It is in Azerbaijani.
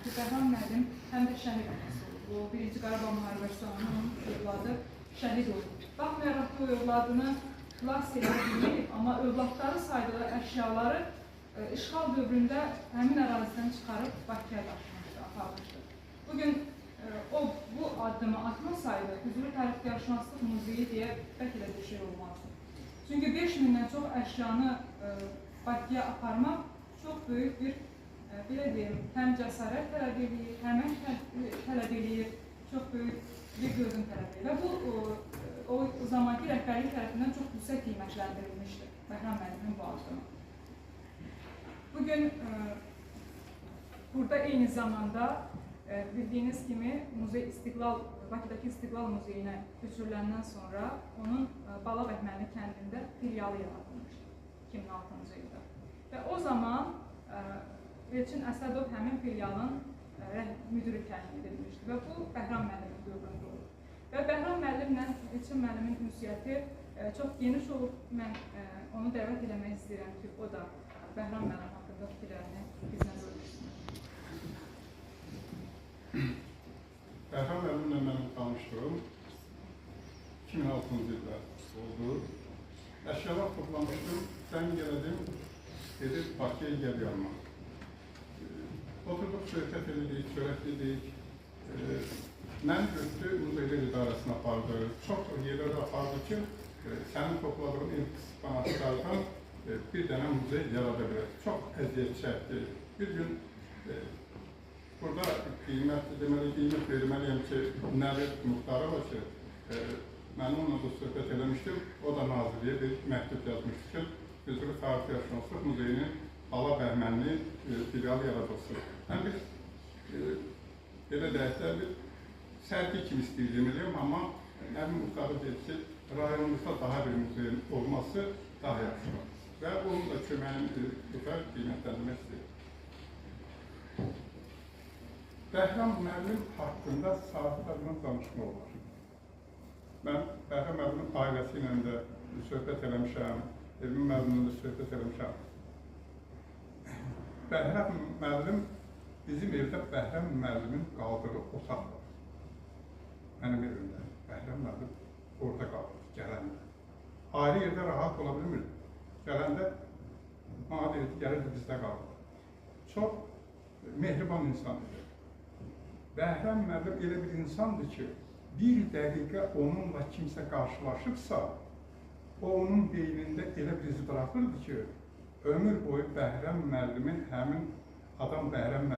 ki, Bəhram müəllim həm də şəhid anası olub. O, Birinci Qarabağ müharibəsi onun övladı şəhid olub. Baxmayaraq ki, o övladını xilas edə bilib, amma övladları saydığı əşyaları işğal dövründə həmin ərazidən çıxarıb Bakıya daşımışdı, aparmışdı. Bugün bu addımı atmasaydı, Üzülü Tarixgərşünaslıq Muzeyi deyə bəlkə də bir şey olmazdı. Çünki 5000-dən çox əşyanı Bakıya aparmaq çox böyük bir, belə deyim, həm cəsarət tələb edir, həmən tələb edir, çox böyük bir gözün tələb edir. Və bu, o zamanki rəhbərlik tərəfindən çox yüksək qiymətləndirilmişdir Bəhram müəllimin bu addımı. Bugün burada eyni zamanda bildiyiniz kimi Muzey İstiqlal, Bakıdakı İstiqlal Muzeyinə köçürüləndən sonra onun Bala Bəhmənli kəndində filialı yaradılmışdı 2006-cı ildə. Və o zaman Elçin Əsədov həmin filialın müdürü təyin edilmişdi və bu Bəhram müəllimin dövründə olub. Və Bəhram müəllimlə Elçin müəllimin ünsiyyəti çox geniş olub. Mən onu dəvət eləmək istəyirəm ki, o da Bəhram müəllim haqqında fikirlərini bizlə bölüşsün. Bəhram müəllimlə mənim tanışdığım 2006-cı ildə oldu. Əşyalar toplamışdım, sən gələdim, gedib Bakıya gəl yanıma. Oturduq, söhbət edirik, çörəklidik. Mən götürü muzeylər idarəsinə apardı. Çox yerlərə apardı ki, sənin topladığın eksponatlardan bir dənə muzey yarada bilər. Çox əziyyət çəkdi. Bir gün burada qiymət verməliyəm ki, Nəvət Muxtarova ki, mən onunla da söhbət eləmişdim. O da nazirliyə bir məktub yazmışdı ki, Üzülü Tarixgərşünaslıq Muzeyinin Bala Bəhmənli filialı yaradılsın. Mən belə dəyətdə bir sərgi kimi istəyirdim, amma Nəvət Muxtarova dedi ki, rayonumuzda daha bir muzeyin olması daha yaxşıdır. Və onun da köməyini tutar qiymətləndirmək istəyir. Bəhram müəllim haqqında saatlarla danışmaq olar. Mən Bəhram müəllimin ailəsi ilə də söhbət eləmişəm, Elmin müəllimlə də söhbət eləmişəm. Bəhram müəllim, bizim evdə Bəhram müəllimin qaldığı otaq var. Mənim evimdə Bəhram müəllim orada qalır, gələndə. Ayrı yerdə rahat ola bilmirdi. Gələndə, bana deyildi, gəlirdi bizdə qalır. Çox mehriban insan idi. Bəhram müəllim elə bir insandır ki, bir dəqiqə onunla kimsə qarşılaşıbsa, o onun beynində elə bir izi bırakırdı ki, ömür boyu Bəhram müəllimin həmin adam Bəhram müəllim